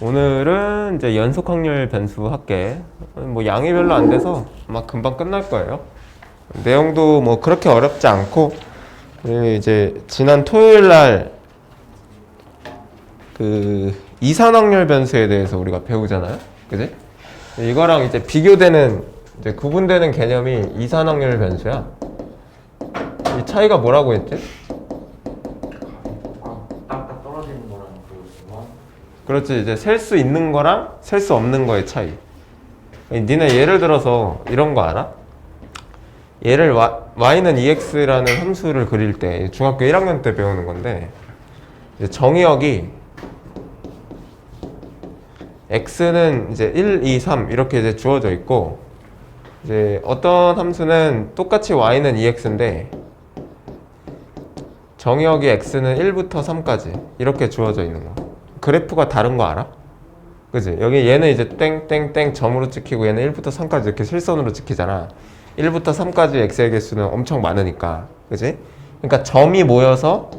오늘은 이제 연속 확률 변수 할게. 뭐 양이 별로 안 돼서 아마 금방 끝날 거예요. 내용도 뭐 그렇게 어렵지 않고, 그리고 이제 지난 토요일 날 그 이산 확률 변수에 대해서 우리가 배우잖아요. 그지? 이거랑 이제 비교되는, 이제 구분되는 개념이 이산 확률 변수야. 이 차이가 뭐라고 했지? 딱딱 떨어지는 거랑 그거. 그렇지. 이제 셀 수 있는 거랑 셀 수 없는 거의 차이. 니네 예를 들어서 이런 거 알아? 얘를 y는 2x라는 함수를 그릴 때 중학교 1학년 때 배우는 건데, 이제 정의역이 x는 이제 1, 2, 3 이렇게 이제 주어져 있고, 이제 어떤 함수는 똑같이 y는 2x인데 정의역이 x는 1부터 3까지 이렇게 주어져 있는 거. 그래프가 다른 거 알아? 그지? 여기 얘는 이제 땡땡땡 점으로 찍히고 얘는 1부터 3까지 이렇게 실선으로 찍히잖아. 1부터 3까지 x의 개수는 엄청 많으니까. 그지? 그러니까 점이 모여서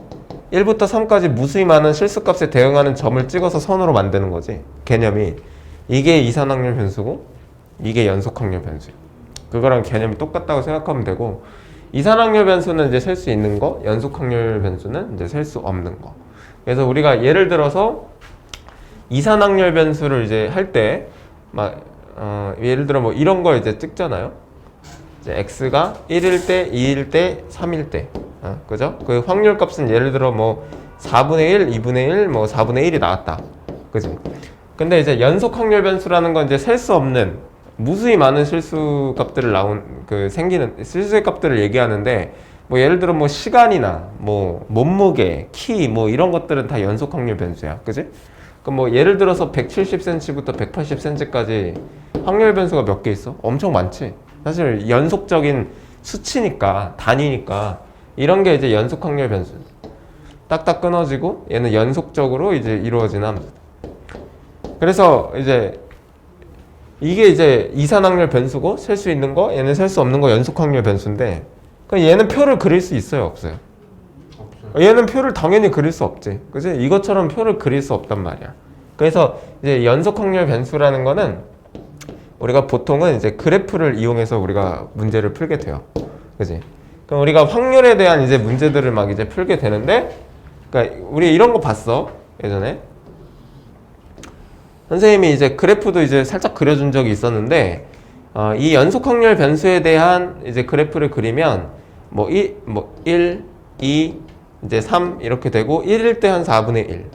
1부터 3까지 무수히 많은 실수값에 대응하는 점을 찍어서 선으로 만드는 거지. 개념이. 이게 이산확률 변수고 이게 연속확률 변수. 그거랑 개념이 똑같다고 생각하면 되고, 이산확률 변수는 이제 셀 수 있는 거, 연속확률 변수는 이제 셀 수 없는 거. 그래서 우리가 예를 들어서 이산확률 변수를 이제 할 때 막 예를 들어 뭐 이런 걸 이제 찍잖아요. 이제 x가 1일 때, 2일 때, 3일 때. 그죠? 그 확률 값은 예를 들어 뭐 4분의 1, 2분의 1, 뭐 4분의 1이 나왔다. 그지? 근데 이제 연속 확률 변수라는 건 이제 셀 수 없는 무수히 많은 실수 값들을 생기는 실수의 값들을 얘기하는데, 뭐 예를 들어 뭐 시간이나 뭐 몸무게, 키 뭐 이런 것들은 다 연속 확률 변수야. 그지? 그럼 뭐 예를 들어서 170cm부터 180cm까지 확률 변수가 몇 개 있어? 엄청 많지. 사실 연속적인 수치니까, 단위니까 이런 게 이제 연속 확률 변수. 딱딱 끊어지고 얘는 연속적으로 이제 이루어지는 함수. 그래서 이제 이게 이제 이산 확률 변수고, 셀 수 있는 거, 얘는 셀 수 없는 거 연속 확률 변수인데, 그럼 얘는 표를 그릴 수 있어요, 없어요? 없어요. 얘는 표를 당연히 그릴 수 없지. 그지? 이것처럼 표를 그릴 수 없단 말이야. 그래서 이제 연속 확률 변수라는 거는 우리가 보통은 이제 그래프를 이용해서 우리가 문제를 풀게 돼요. 그지? 그럼 우리가 확률에 대한 이제 문제들을 막 이제 풀게 되는데, 그러니까 우리 이런 거 봤어, 예전에. 선생님이 이제 그래프도 이제 살짝 그려준 적이 있었는데, 이 연속 확률 변수에 대한 이제 그래프를 그리면 뭐 1, 2, 이제 3 이렇게 되고, 1일 때 한 4분의 1,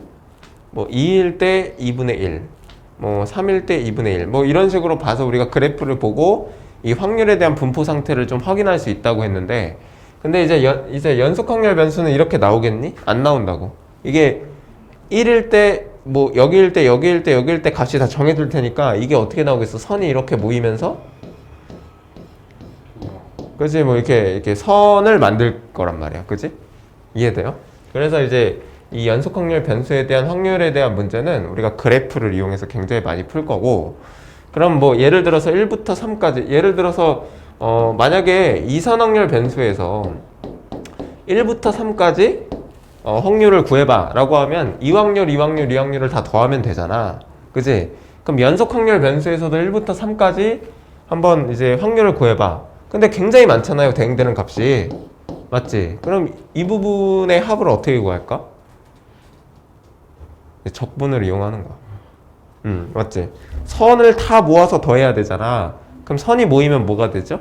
뭐 2일 때 2분의 1, 뭐 3일 때 2분의 1, 뭐 이런 식으로 봐서 우리가 그래프를 보고 이 확률에 대한 분포 상태를 좀 확인할 수 있다고 했는데, 근데 이제 연속 확률 변수는 이렇게 나오겠니? 안 나온다고. 이게 1일 때 뭐 여기일 때 여기일 때 여기일 때 값이 다 정해둘 테니까 이게 어떻게 나오겠어? 선이 이렇게 모이면서, 그지? 뭐 이렇게 선을 만들 거란 말이야. 그지? 이해돼요? 그래서 이제 이 연속 확률 변수에 대한 확률에 대한 문제는 우리가 그래프를 이용해서 굉장히 많이 풀 거고, 그럼 뭐 예를 들어서 1부터 3까지, 예를 들어서 만약에 이산 확률 변수에서 1부터 3까지 확률을 구해봐 라고 하면 이 확률, 이 확률, 이 확률을 다 더하면 되잖아. 그지? 그럼 연속 확률 변수에서도 1부터 3까지 한번 이제 확률을 구해봐. 근데 굉장히 많잖아요, 대응되는 값이. 맞지? 그럼 이 부분의 합을 어떻게 구할까? 적분을 이용하는 거야. 맞지? 선을 다 모아서 더해야 되잖아. 그럼 선이 모이면 뭐가 되죠?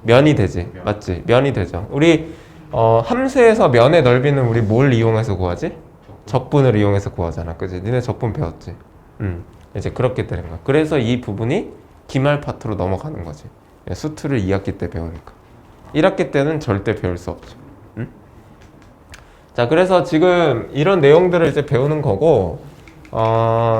면이 되지. 맞지? 면이 되죠. 우리 함수에서 면의 넓이는 우리 뭘 이용해서 구하지? 적분을 이용해서 구하잖아. 그지? 니네 적분 배웠지? 이제 그렇게 되는 거야. 그래서 이 부분이 기말 파트로 넘어가는 거지. 수투를 2학기 때 배우니까. 1학기 때는 절대 배울 수 없죠. 자, 그래서 지금 이런 내용들을 이제 배우는 거고,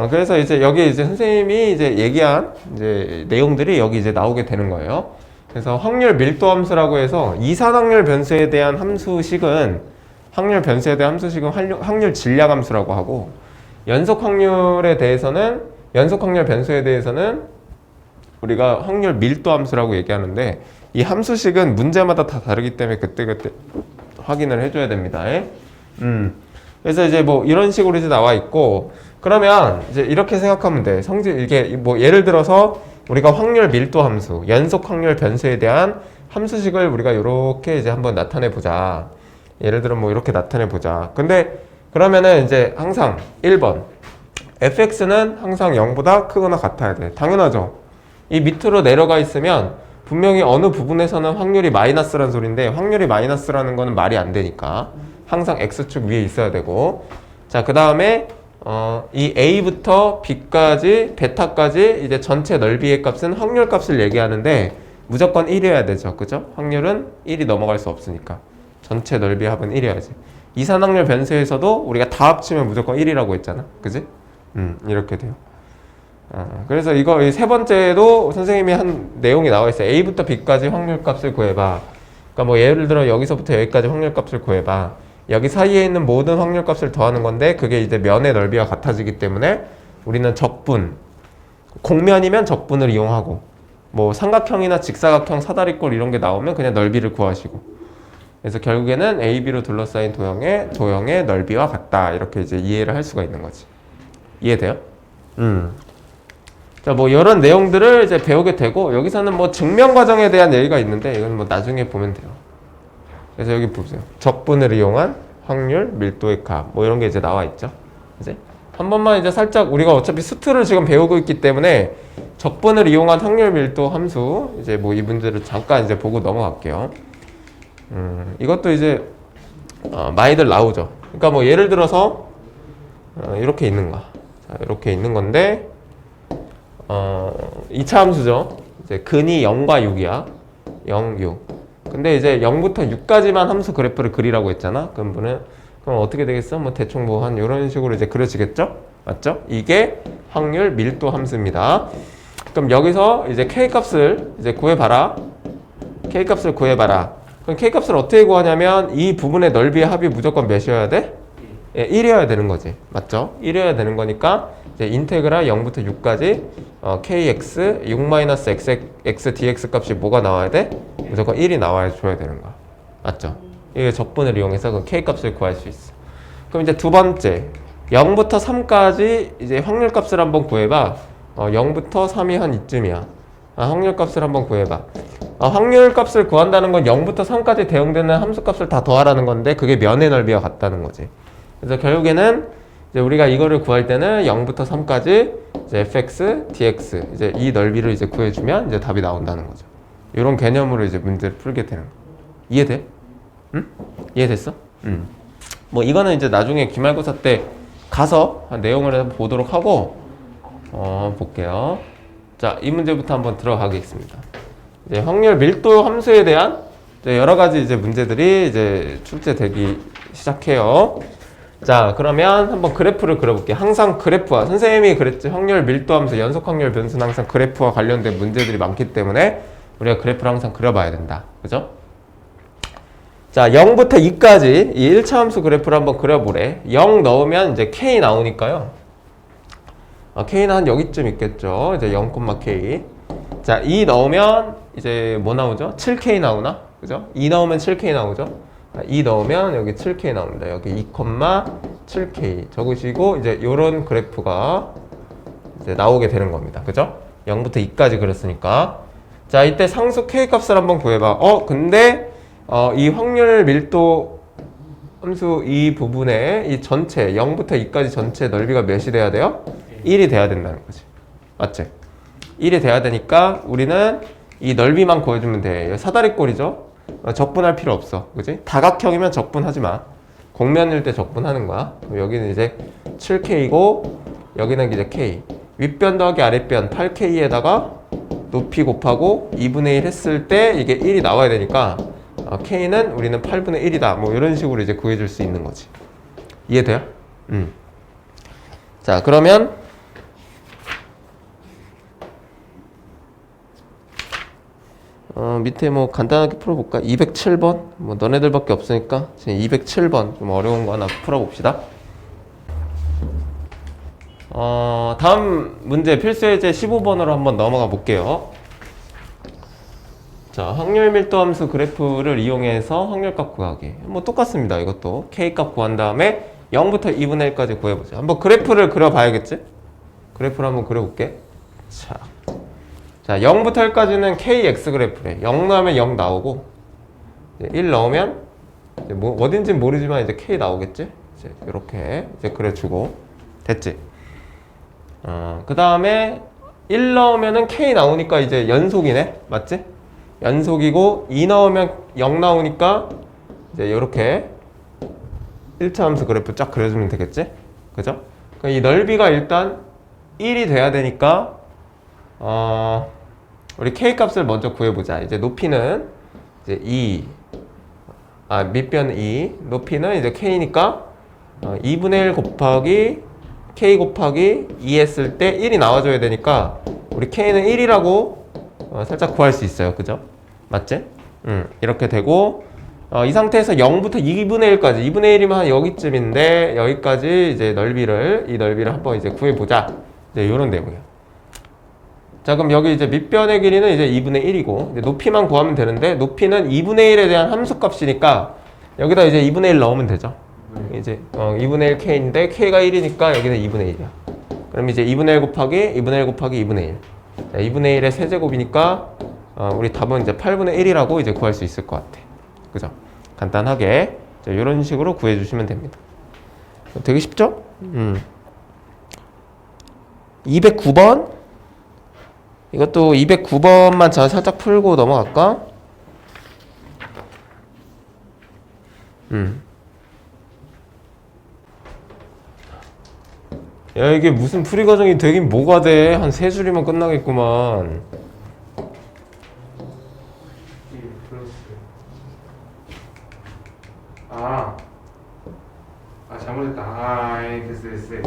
그래서 이제 여기 이제 선생님이 이제 얘기한 이제 내용들이 여기 이제 나오게 되는 거예요. 그래서 확률 밀도 함수라고 해서 이산 확률 변수에 대한 함수식은, 확률 변수에 대한 함수식은 확률 질량 함수라고 하고, 연속 확률에 대해서는, 연속 확률 변수에 대해서는 우리가 확률 밀도 함수라고 얘기하는데, 이 함수식은 문제마다 다 다르기 때문에 그때그때 확인을 해줘야 됩니다. 그래서 이제 뭐 이런 식으로 이제 나와 있고, 그러면 이제 이렇게 생각하면 돼. 이게 뭐 예를 들어서 우리가 확률 밀도 함수, 연속 확률 변수에 대한 함수식을 우리가 이렇게 이제 한번 나타내 보자. 예를 들어 뭐 이렇게 나타내 보자. 근데 그러면은 이제 항상 1번 fx는 항상 0보다 크거나 같아야 돼. 당연하죠. 이 밑으로 내려가 있으면 분명히 어느 부분에서는 확률이 마이너스라는 소리인데 확률이 마이너스라는 거는 말이 안 되니까 항상 x축 위에 있어야 되고 자, 그 다음에 이 a부터 b까지 베타까지 이제 전체 넓이의 값은 확률 값을 얘기하는데 무조건 1이어야 되죠. 그죠? 확률은 1이 넘어갈 수 없으니까 전체 넓이 합은 1이어야지. 이산확률 변수에서도 우리가 다 합치면 무조건 1이라고 했잖아. 그지? 이렇게 돼요. 그래서 이거 이 세 번째도 선생님이 한 내용이 나와 있어요. a부터 b까지 확률 값을 구해봐. 그러니까 뭐 예를 들어 여기서부터 여기까지 확률 값을 구해봐. 여기 사이에 있는 모든 확률 값을 더하는 건데 그게 이제 면의 넓이와 같아지기 때문에 우리는 적분, 공면이면 적분을 이용하고 뭐 삼각형이나 직사각형, 사다리꼴 이런 게 나오면 그냥 넓이를 구하시고 그래서 결국에는 AB로 둘러싸인 도형의 넓이와 같다 이렇게 이제 이해를 할 수가 있는 거지. 이해돼요? 자, 뭐 이런 내용들을 이제 배우게 되고 여기서는 뭐 증명 과정에 대한 얘기가 있는데 이건 뭐 나중에 보면 돼요. 그래서 여기 보세요. 적분을 이용한 확률, 밀도의 값 뭐 이런 게 이제 나와 있죠. 이제 한 번만 이제 살짝 우리가 어차피 수트를 지금 배우고 있기 때문에 적분을 이용한 확률, 밀도 함수 이제 뭐 이 문제를 잠깐 이제 보고 넘어갈게요. 이것도 이제 많이들 나오죠. 그러니까 뭐 예를 들어서 이렇게 있는 거야. 자, 이렇게 있는 건데 2차 함수죠. 이제 근이 0과 6이야. 0, 6. 근데 이제 0부터 6까지만 함수 그래프를 그리라고 했잖아. 그럼 어떻게 되겠어? 뭐 대충 뭐 한 이런 식으로 이제 그려지겠죠? 맞죠? 이게 확률 밀도 함수입니다. 그럼 여기서 이제 k 값을 이제 구해봐라. k 값을 구해봐라. 그럼 k 값을 어떻게 구하냐면 이 부분의 넓이의 합이 무조건 몇이어야 돼? 예, 1이어야 되는 거지. 맞죠? 1이어야 되는 거니까 이제 인테그랄 0부터 6까지 kx 6-x dx 값이 뭐가 나와야 돼? 무조건 1이 나와야 줘야 되는 거야. 맞죠? 이게 적분을 이용해서 그 k 값을 구할 수 있어. 그럼 이제 두 번째 0부터 3까지 이제 확률 값을 한번 구해봐. 0부터 3이 한 이쯤이야. 확률 값을 한번 구해봐. 확률 값을 구한다는 건 0부터 3까지 대응되는 함수 값을 다 더하라는 건데 그게 면의 넓이와 같다는 거지. 그래서 결국에는 이제 우리가 이거를 구할 때는 0부터 3까지 이제 fx, dx 이제 이 넓이를 이제 구해주면 이제 답이 나온다는 거죠. 이런 개념으로 이제 문제를 풀게 되는 거. 이해돼? 응? 이해됐어? 뭐 이거는 이제 나중에 기말고사 때 가서 내용을 한번 보도록 하고 볼게요. 자, 이 문제부터 한번 들어가겠습니다. 이제 확률 밀도 함수에 대한 이제 여러 가지 이제 문제들이 이제 출제되기 시작해요. 자, 그러면 한번 그래프를 그려볼게요. 항상 그래프와 선생님이 그랬지 확률 밀도 함수 연속 확률 변수는 항상 그래프와 관련된 문제들이 많기 때문에 우리가 그래프를 항상 그려봐야 된다. 그죠? 자, 0부터 2까지 이 1차 함수 그래프를 한번 그려보래. 0 넣으면 이제 k 나오니까요. k는 한 여기쯤 있겠죠. 이제 0, k. 자, 2 넣으면 이제 뭐 나오죠? 7k 나오나? 그죠? 2 넣으면 7k 나오죠? 2 넣으면 여기 7k 나옵니다. 여기 2,7k 적으시고 이제 요런 그래프가 이제 나오게 되는 겁니다. 그죠? 0부터 2까지 그렸으니까. 자, 이때 상수 k 값을 한번 구해봐. 근데 이 확률 밀도 함수 이 부분에 이 전체 0부터 2까지 전체 넓이가 몇이 돼야 돼요? 1이 돼야 된다는 거지. 맞지? 1이 돼야 되니까 우리는 이 넓이만 구해주면 돼. 사다리꼴이죠? 적분할 필요 없어. 그지? 다각형이면 적분하지 마. 공면일 때 적분하는 거야. 여기는 이제 7K고 여기는 이제 K. 윗변 더하기 아랫변 8K에다가 높이 곱하고 2분의 1 했을 때 이게 1이 나와야 되니까 K는 우리는 8분의 1이다. 뭐 이런 식으로 이제 구해줄 수 있는 거지. 이해돼요? 자, 그러면 밑에 뭐 간단하게 풀어볼까? 207번? 뭐 너네들밖에 없으니까 지금 207번 좀 어려운 거 하나 풀어봅시다. 다음 문제 필수예제 15번으로 한번 넘어가 볼게요. 자, 확률 밀도 함수 그래프를 이용해서 확률값 구하기. 뭐 똑같습니다. 이것도 K값 구한 다음에 0부터 2분의 1까지 구해보자. 한번 그래프를 그려봐야겠지? 그래프를 한번 그려볼게. 자, 0부터 1까지는 KX 그래프래. 0 넣으면 0 나오고, 1 넣으면, 이제 뭐, 어딘지는 모르지만 이제 K 나오겠지? 이제 이렇게 이제 그려주고, 됐지? 그 다음에 1 넣으면은 K 나오니까 이제 연속이네? 맞지? 연속이고, 2 넣으면 0 나오니까, 이제 이렇게 1차 함수 그래프 쫙 그려주면 되겠지? 그죠? 그러니까 이 넓이가 일단 1이 돼야 되니까, 우리 K 값을 먼저 구해보자. 이제 높이는 이제 2, 밑변 2, 높이는 이제 K니까 2분의 1 곱하기 K 곱하기 2 했을 때 1이 나와줘야 되니까 우리 K는 1이라고 살짝 구할 수 있어요. 그죠? 맞지? 이렇게 되고 이 상태에서 0부터 2분의 1까지 2분의 1이면 한 여기쯤인데 여기까지 이제 이 넓이를 한번 이제 구해보자. 이제 이런 내용이에요. 자, 그럼 여기 이제 밑변의 길이는 이제 2분의 1이고 이제 높이만 구하면 되는데 높이는 2분의 1에 대한 함수값이니까 여기다 이제 2분의 1 넣으면 되죠. 이제 2분의 1 K인데 K가 1이니까 여기는 2분의 1이야. 그럼 이제 2분의 1 곱하기 2분의 1 곱하기 2분의 1. 자, 2분의 1의 세제곱이니까 우리 답은 이제 8분의 1이라고 이제 구할 수 있을 것 같아. 그죠? 간단하게 이런 식으로 구해주시면 됩니다. 되게 쉽죠? 209번 이것도 209번만 살짝 풀고 넘어갈까? 야, 이게 무슨 풀이 과정이 되긴 뭐가 돼? 한 3줄이면 끝나겠구만. 잘못했다. 됐어요.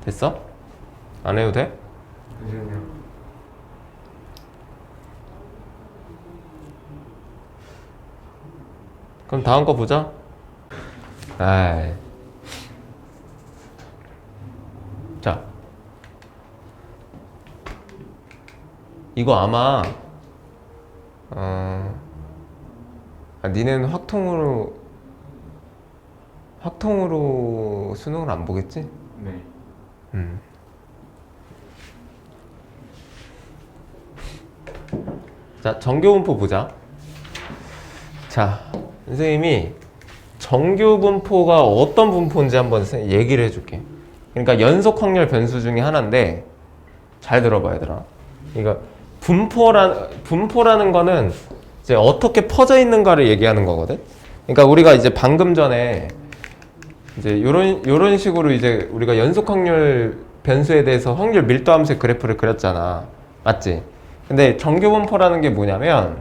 됐어? 안 해도 돼? 잠시만요. 그럼 다음 거 보자. 아이. 자, 이거 아마 니네는 확통으로 수능을 안 보겠지? 네. 자, 정교분포 보자. 자, 선생님이 정교분포가 어떤 분포인지 한번 얘기를 해줄게. 그러니까 연속 확률 변수 중에 하나인데 잘 들어봐 얘들아. 그러니까 분포라는 거는 이제 어떻게 퍼져 있는가를 얘기하는 거거든. 그러니까 우리가 이제 방금 전에 이제 요런 식으로 이제 우리가 연속 확률 변수에 대해서 확률 밀도 함수의 그래프를 그렸잖아. 맞지? 근데 정교분포라는 게 뭐냐면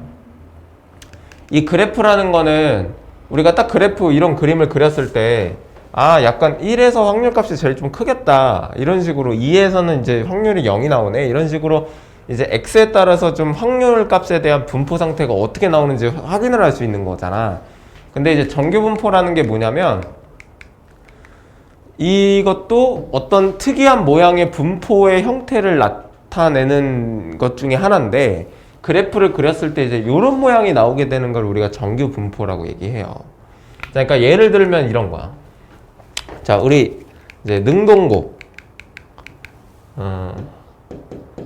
이 그래프라는 거는 우리가 딱 그래프 이런 그림을 그렸을 때 약간 1에서 확률값이 제일 좀 크겠다 이런 식으로 2에서는 이제 확률이 0이 나오네 이런 식으로 이제 x에 따라서 좀 확률값에 대한 분포 상태가 어떻게 나오는지 확인을 할 수 있는 거잖아. 근데 이제 정교분포라는 게 뭐냐면 이것도 어떤 특이한 모양의 분포의 형태를 나타내는 것 중에 하나인데 그래프를 그렸을 때 이제 이런 모양이 나오게 되는 걸 우리가 정교분포라고 얘기해요. 그러니까 예를 들면 이런 거야. 자, 우리 이제 능동고,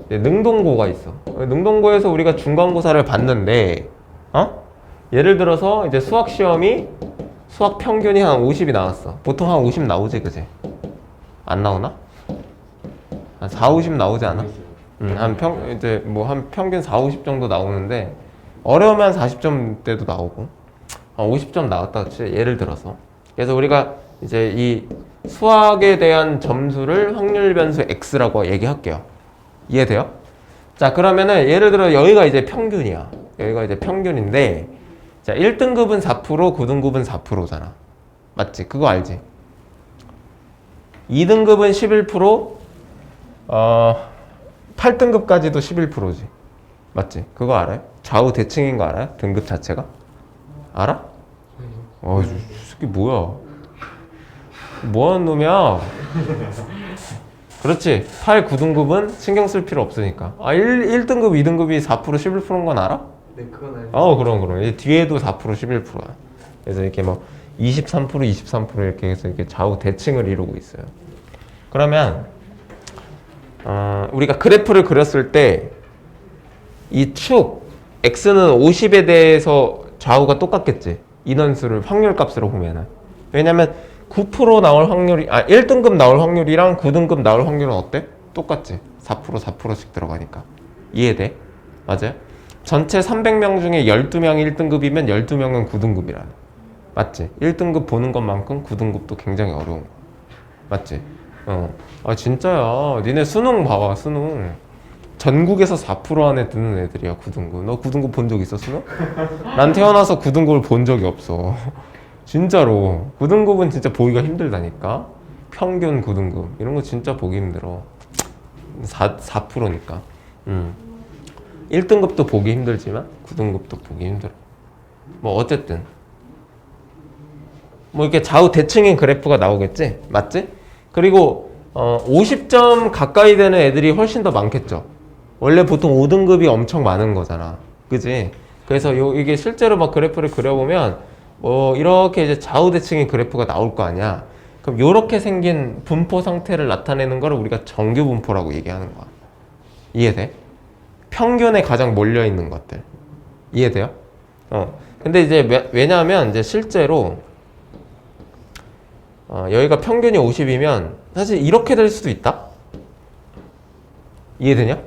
능동고가 있어. 능동고에서 우리가 중간고사를 봤는데, 예를 들어서 이제 수학 시험이 수학 평균이 한 50이 나왔어. 보통 한 50 나오지, 그지? 안 나오나? 한 4, 50 나오지 않아? 이제 뭐 한 평균 4, 50 정도 나오는데 어려우면 40점대도 나오고 한 50점 나왔다 치 예를 들어서. 그래서 우리가 이제 이 수학에 대한 점수를 확률 변수 x라고 얘기할게요. 이해돼요? 자, 그러면은 예를 들어 여기가 이제 평균이야. 여기가 이제 평균인데 자, 1등급은 4%, 9등급은 4%잖아. 맞지? 그거 알지? 2등급은 11%, 8등급까지도 11%지. 맞지? 그거 알아요? 좌우 대칭인 거 알아요? 등급 자체가? 알아? 이 새끼 뭐야? 뭐하는 놈이야? 그렇지. 8, 9등급은 신경 쓸 필요 없으니까. 1등급, 2등급이 4%, 11%인 건 알아? 네, 그건 알죠. 그럼. 이 뒤에도 4%, 11%야. 그래서 이렇게 뭐 23% 이렇게 해서 이렇게 좌우 대칭을 이루고 있어요. 그러면 우리가 그래프를 그렸을 때 이 축 x는 50에 대해서 좌우가 똑같겠지. 인원수를 확률값으로 보면은. 왜냐면 9% 나올 확률이 1등급 나올 확률이랑 9등급 나올 확률은 어때? 똑같지. 4%씩 들어가니까. 이해돼? 맞아요? 전체 300명 중에 12명이 1등급이면 12명은 9등급이라. 맞지? 1등급 보는 것만큼 9등급도 굉장히 어려운 거. 맞지? 진짜야. 니네 수능 봐봐, 수능. 전국에서 4% 안에 드는 애들이야, 9등급. 너 9등급 본 적 있어, 수능? 난 태어나서 9등급을 본 적이 없어. 진짜로. 9등급은 진짜 보기가 힘들다니까? 평균 9등급. 이런 거 진짜 보기 힘들어. 4%니까. 1등급도 보기 힘들지만 9등급도 보기 힘들어. 뭐 어쨌든 뭐 이렇게 좌우 대칭인 그래프가 나오겠지? 맞지? 그리고 50점 가까이 되는 애들이 훨씬 더 많겠죠. 원래 보통 5등급이 엄청 많은 거잖아. 그지? 그래서 이게 실제로 막 그래프를 그려보면 이렇게 이제 좌우 대칭인 그래프가 나올 거 아니야. 그럼 이렇게 생긴 분포 상태를 나타내는 걸 우리가 정규 분포라고 얘기하는 거야. 이해돼? 평균에 가장 몰려 있는 것들. 이해돼요? 근데 이제 왜냐하면 이제 실제로 여기가 평균이 50이면 사실 이렇게 될 수도 있다? 이해되냐?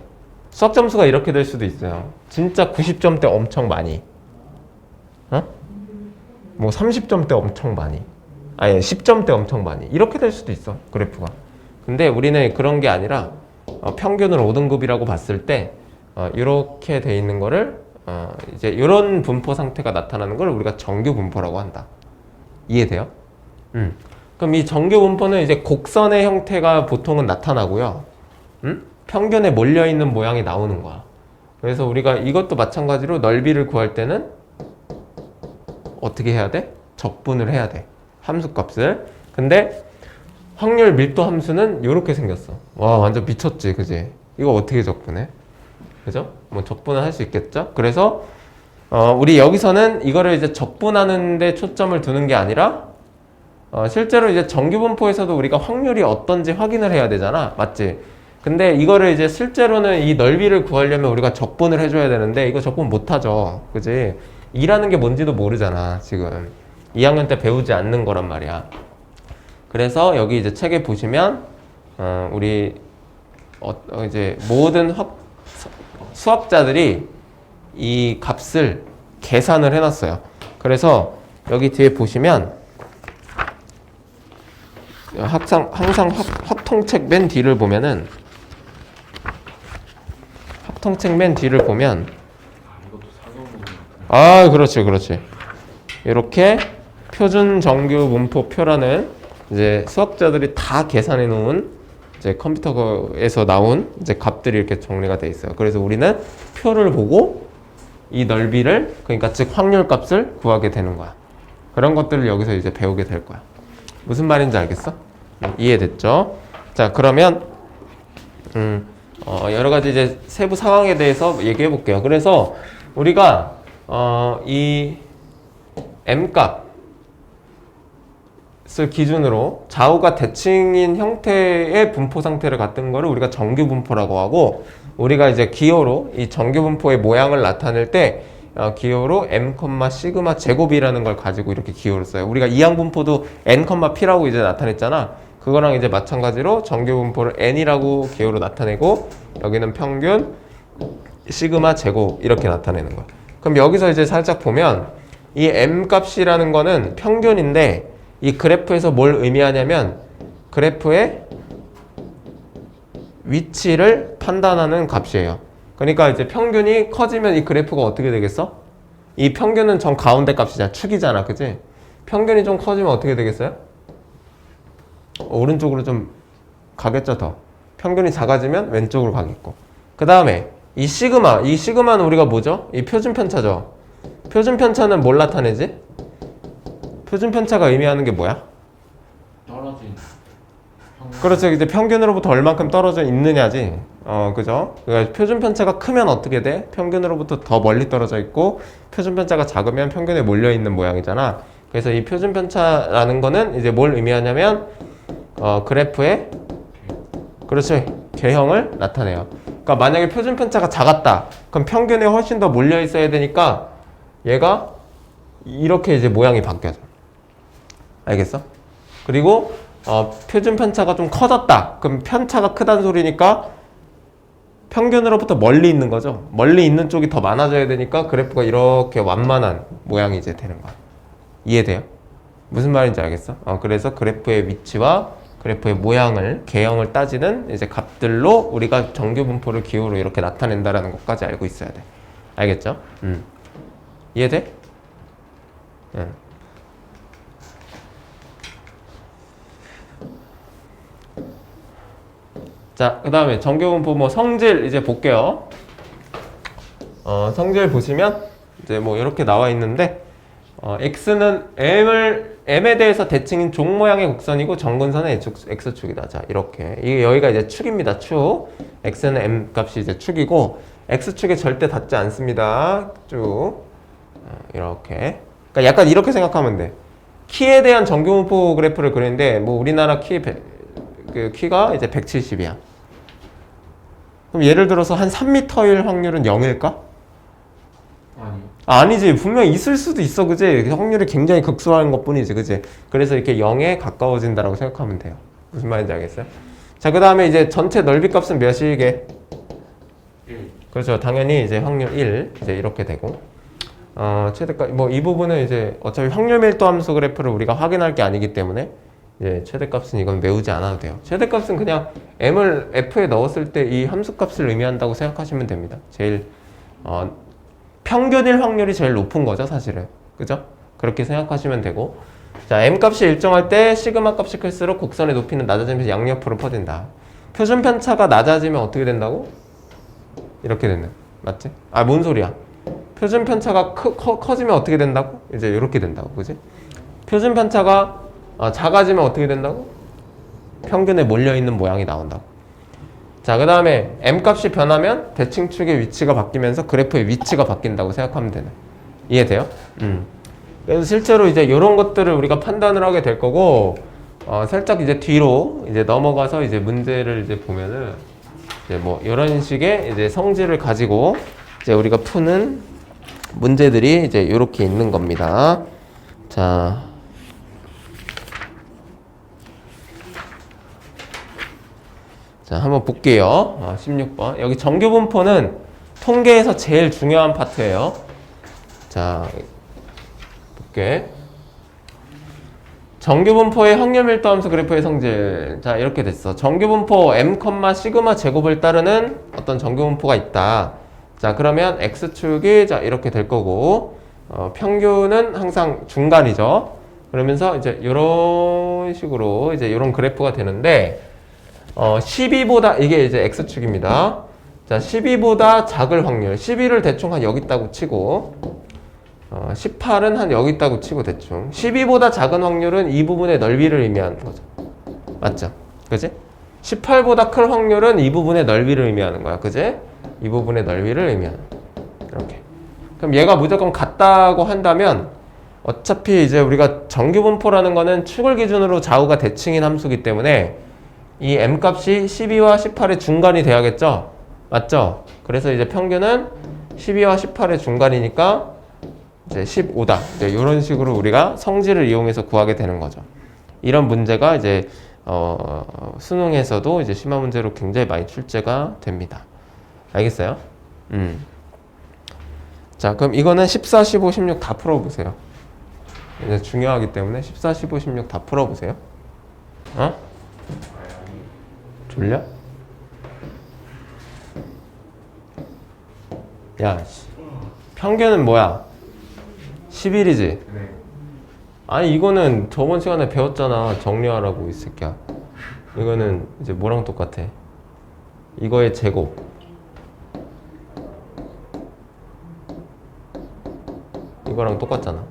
수학 점수가 이렇게 될 수도 있어요. 진짜 90점대 엄청 많이. 뭐 30점대 엄청 많이. 10점대 엄청 많이. 이렇게 될 수도 있어, 그래프가. 근데 우리는 그런 게 아니라 평균을 5등급이라고 봤을 때 이렇게 돼 있는 거를 이제 이런 분포 상태가 나타나는 걸 우리가 정규 분포라고 한다. 이해돼요? 그럼 이 정규 분포는 이제 곡선의 형태가 보통은 나타나고요. 평균에 몰려 있는 모양이 나오는 거야. 그래서 우리가 이것도 마찬가지로 넓이를 구할 때는 어떻게 해야 돼? 적분을 해야 돼. 함수값을. 근데 확률 밀도 함수는 이렇게 생겼어. 와, 완전 미쳤지, 그지? 이거 어떻게 적분해? 그죠? 뭐 적분을 할 수 있겠죠? 그래서 우리 여기서는 이거를 이제 적분하는 데 초점을 두는 게 아니라 실제로 이제 정규 분포에서도 우리가 확률이 어떤지 확인을 해야 되잖아. 맞지? 근데 이거를 이제 실제로는 이 넓이를 구하려면 우리가 적분을 해줘야 되는데 이거 적분 못하죠. 그지? 2라는 게 뭔지도 모르잖아, 지금. 2학년 때 배우지 않는 거란 말이야. 그래서 여기 이제 책에 보시면 우리 이제 모든 수학자들이 이 값을 계산을 해놨어요. 그래서 여기 뒤에 보시면 항상 합통책 맨 뒤를 보면은 합통책 맨 뒤를 보면 그렇지. 이렇게 표준 정규 분포표라는 이제 수학자들이 다 계산해 놓은 이제 컴퓨터에서 나온 이제 값들이 이렇게 정리가 돼 있어요. 그래서 우리는 표를 보고 이 넓이를 그러니까 즉 확률 값을 구하게 되는 거야. 그런 것들을 여기서 이제 배우게 될 거야. 무슨 말인지 알겠어? 이해됐죠? 자, 그러면 여러 가지 이제 세부 상황에 대해서 얘기해 볼게요. 그래서 우리가 이 m 값을 기준으로 좌우가 대칭인 형태의 분포 상태를 갖는 거를 우리가 정규 분포라고 하고, 우리가 이제 기호로 이 정규 분포의 모양을 나타낼 때 기호로 m, 시그마 제곱이라는 걸 가지고 이렇게 기호를 써요. 우리가 이항 분포도 n, p라고 이제 나타냈잖아. 그거랑 이제 마찬가지로 정규 분포를 n이라고 기호로 나타내고, 여기는 평균 시그마 제곱 이렇게 나타내는 거야. 그럼 여기서 이제 살짝 보면 이 m 값이라는 거는 평균인데, 이 그래프에서 뭘 의미하냐면 그래프의 위치를 판단하는 값이에요. 그러니까 이제 평균이 커지면 이 그래프가 어떻게 되겠어? 이 평균은 정 가운데 값이잖아. 축이잖아. 그치? 평균이 좀 커지면 어떻게 되겠어요? 오른쪽으로 좀 가겠죠, 더. 평균이 작아지면 왼쪽으로 가겠고. 그 다음에 이 시그마는 우리가 뭐죠? 이 표준 편차죠. 표준 편차는 뭘 나타내지? 표준 편차가 의미하는 게 뭐야? 떨어진 그렇죠. 이제 평균으로부터 얼만큼 떨어져 있느냐지. 그죠? 그러니까 표준 편차가 크면 어떻게 돼? 평균으로부터 더 멀리 떨어져 있고, 표준 편차가 작으면 평균에 몰려 있는 모양이잖아. 그래서 이 표준 편차라는 거는 이제 뭘 의미하냐면 그래프의 그렇죠. 개형을 나타내요. 그러니까 만약에 표준 편차가 작았다. 그럼 평균에 훨씬 더 몰려 있어야 되니까 얘가 이렇게 이제 모양이 바뀌어져. 알겠어? 그리고 표준 편차가 좀 커졌다. 그럼 편차가 크다는 소리니까 평균으로부터 멀리 있는 거죠. 멀리 있는 쪽이 더 많아져야 되니까 그래프가 이렇게 완만한 모양이 이제 되는 거야. 이해돼요? 무슨 말인지 알겠어? 그래서 그래프의 위치와 그래프의 모양을, 개형을 따지는 이제 값들로 우리가 정규 분포를 기호로 이렇게 나타낸다라는 것까지 알고 있어야 돼. 알겠죠? 이해돼? 응. 자, 그 다음에 정규 분포 뭐 성질 이제 볼게요. 성질 보시면 이제 뭐 이렇게 나와 있는데 x는 m에 대해서 대칭인 종 모양의 곡선이고 정근선은 x축이다. 자, 이렇게 이게 여기가 이제 축입니다. 축. x는 m 값이 이제 축이고 x축에 절대 닿지 않습니다. 쭉 이렇게. 그러니까 약간 이렇게 생각하면 돼. 키에 대한 정규 분포 그래프를 그리는데 뭐 우리나라 키가 이제 170이야. 그럼 예를 들어서 한 3m일 확률은 0일까? 아니. 아니지. 분명히 있을 수도 있어. 그지? 확률이 굉장히 극소한 것 뿐이지. 그지? 그래서 이렇게 0에 가까워진다라고 생각하면 돼요. 무슨 말인지 알겠어요? 자, 그 다음에 이제 전체 넓이 값은 몇이게? 1. 그렇죠. 당연히 이제 확률 1. 이제 이렇게 되고. 최대값, 뭐 이 부분은 이제 어차피 확률 밀도 함수 그래프를 우리가 확인할 게 아니기 때문에 이제 최대값은 이건 외우지 않아도 돼요. 최대값은 그냥 m을 f에 넣었을 때 이 함수값을 의미한다고 생각하시면 됩니다. 제일 평균일 확률이 제일 높은 거죠, 사실은. 그죠? 그렇게 생각하시면 되고. 자, m 값이 일정할 때 시그마 값이 클수록 곡선의 높이는 낮아지면서 양옆으로 퍼진다. 표준 편차가 낮아지면 어떻게 된다고? 이렇게 된다. 맞지? 뭔 소리야? 표준 편차가 커지면 어떻게 된다고? 이제 이렇게 된다고. 그지? 표준 편차가 작아지면 어떻게 된다고? 평균에 몰려있는 모양이 나온다고. 자, 그 다음에 m값이 변하면 대칭축의 위치가 바뀌면서 그래프의 위치가 바뀐다고 생각하면 되네. 이해돼요? 그래서 실제로 이제 이런 것들을 우리가 판단을 하게 될 거고, 살짝 이제 뒤로 이제 넘어가서 이제 문제를 이제 보면은 이제 뭐 이런 식의 이제 성질을 가지고 이제 우리가 푸는 문제들이 이제 이렇게 있는 겁니다. 자. 자, 한번 볼게요. 16번. 여기 정규 분포는 통계에서 제일 중요한 파트예요. 자, 볼게. 정규 분포의 확률 밀도 함수 그래프의 성질. 자, 이렇게 됐어. 정규 분포 m, 시그마 제곱을 따르는 어떤 정규 분포가 있다. 자, 그러면 x축이 자, 이렇게 될 거고, 평균은 항상 중간이죠. 그러면서 이제 이런 식으로 이제 이런 그래프가 되는데, 12보다 이게 이제 x축입니다. 자, 12보다 작을 확률. 12를 대충 한 여기 있다고 치고 18은 한 여기 있다고 치고 대충 12보다 작은 확률은 이 부분의 넓이를 의미하는 거죠. 맞죠? 그지? 18보다 큰 확률은 이 부분의 넓이를 의미하는 거야. 그지? 이 부분의 넓이를 의미하는 이렇게. 그럼 얘가 무조건 같다고 한다면 어차피 이제 우리가 정규 분포라는 거는 축을 기준으로 좌우가 대칭인 함수이기 때문에 이 m 값이 12와 18의 중간이 돼야겠죠? 맞죠? 그래서 이제 평균은 12와 18의 중간이니까 이제 15다. 이제 이런 식으로 우리가 성질을 이용해서 구하게 되는 거죠. 이런 문제가 이제 수능에서도 이제 심화 문제로 굉장히 많이 출제가 됩니다. 알겠어요? 자, 그럼 이거는 14, 15, 16 다 풀어보세요. 이제 중요하기 때문에 14, 15, 16 다 풀어보세요. 졸려? 야, 평균은 뭐야? 11이지? 네. 아니, 이거는 저번 시간에 배웠잖아. 정리하라고, 이 새끼야. 이거는 이제 뭐랑 똑같아? 이거의 제곱. 이거랑 똑같잖아.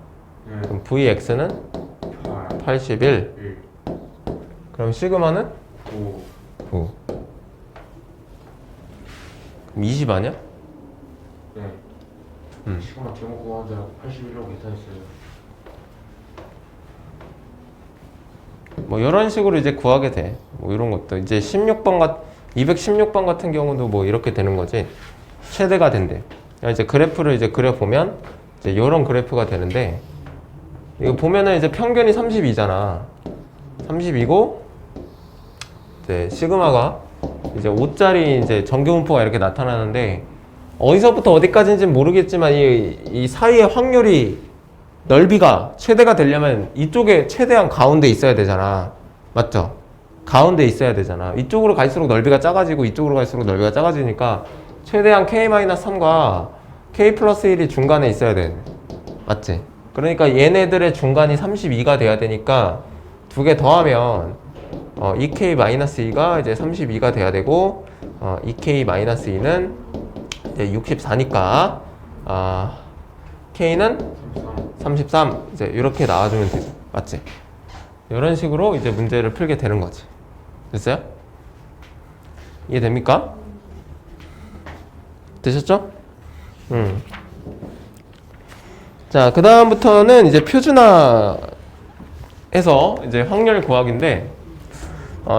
네. 그럼 Vx는 81. 1. 그럼 시그마는 5. 9. 그럼 20 아니야? 네. 시그마 제목 구하자 81로 계산했어요. 뭐 이런 식으로 이제 구하게 돼. 뭐 이런 것도 이제 216번 같은 경우도 뭐 이렇게 되는 거지. 최대가 된대. 이제 그래프를 이제 그려보면 이제 이런 그래프가 되는데, 이거 보면은 이제 평균이 32잖아. 32고 이제 시그마가 이제 5짜리 이제 정규분포가 이렇게 나타나는데, 어디서부터 어디까지인지는 모르겠지만 이 사이의 확률이 넓이가 최대가 되려면 이쪽에 최대한 가운데 있어야 되잖아. 맞죠? 가운데 있어야 되잖아. 이쪽으로 갈수록 넓이가 작아지고 이쪽으로 갈수록 넓이가 작아지니까 최대한 K-3과 K 플러스 1이 중간에 있어야 돼. 맞지? 그러니까 얘네들의 중간이 32가 돼야 되니까 두 개 더하면 2K-2가 이제 32가 돼야 되고 2K-2는 이제 64니까 K는 33 이제 이렇게 나와주면 되죠. 맞지? 이런 식으로 이제 문제를 풀게 되는 거지. 됐어요? 이해됩니까? 되셨죠? 자, 그 다음부터는 이제 표준화해서 이제 확률 구하기인데,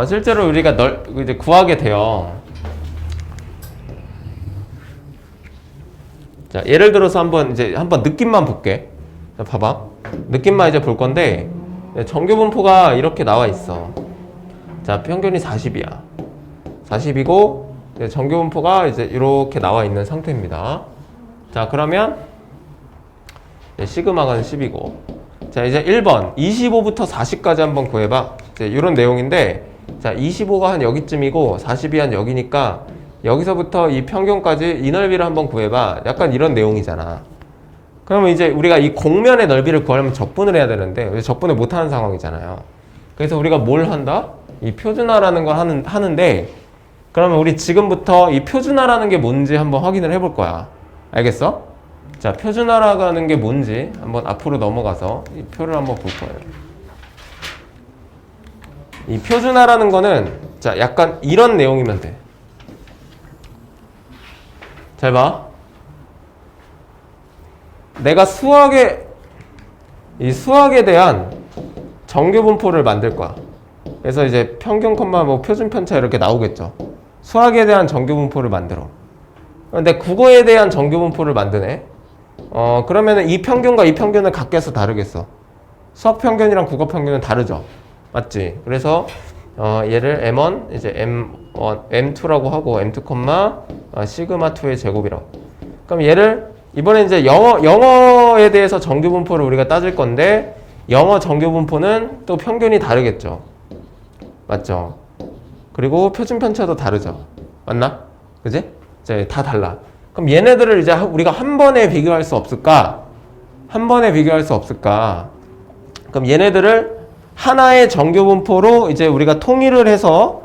실제로 우리가 이제 구하게 돼요. 자, 예를 들어서 한번 느낌만 볼게. 자, 봐봐. 느낌만 이제 볼 건데, 정규분포가 이렇게 나와 있어. 자, 평균이 40이야. 40이고, 정규분포가 이제 이렇게 나와 있는 상태입니다. 자, 그러면, 시그마가 10이고. 자, 이제 1번. 25부터 40까지 한번 구해봐. 이제 이런 내용인데, 자, 25가 한 여기쯤이고, 40이 한 여기니까, 여기서부터 이 평균까지 이 넓이를 한번 구해봐. 약간 이런 내용이잖아. 그러면 이제 우리가 이 공면의 넓이를 구하려면 적분을 해야 되는데 적분을 못하는 상황이잖아요. 그래서 우리가 뭘 한다? 이 표준화라는 걸 하는데, 그러면 우리 지금부터 이 표준화라는 게 뭔지 한번 확인을 해볼 거야. 알겠어? 자, 표준화라는 게 뭔지 한번 앞으로 넘어가서 이 표를 한번 볼 거예요. 이 표준화라는 거는 자, 약간 이런 내용이면 돼. 잘 봐. 내가 수학에 대한 정규분포를 만들 거야. 그래서 이제 평균 콤마 뭐 표준 편차 이렇게 나오겠죠. 수학에 대한 정규분포를 만들어. 근데 국어에 대한 정규분포를 만드네. 그러면은 이 평균과 이 평균은 각계에서 다르겠어. 수학 평균이랑 국어 평균은 다르죠. 맞지? 그래서 얘를 M1 이제 M2라고 하고 M2, 시그마 2의 제곱이라고. 그럼 얘를 이번에 이제 영어에 대해서 정규분포를 우리가 따질 건데, 영어 정규분포는 또 평균이 다르겠죠. 맞죠? 그리고 표준 편차도 다르죠. 맞나? 그지? 이제 다 달라. 그럼 얘네들을 이제 우리가 한 번에 비교할 수 없을까? 한 번에 비교할 수 없을까? 그럼 얘네들을 하나의 정규분포로 이제 우리가 통일을 해서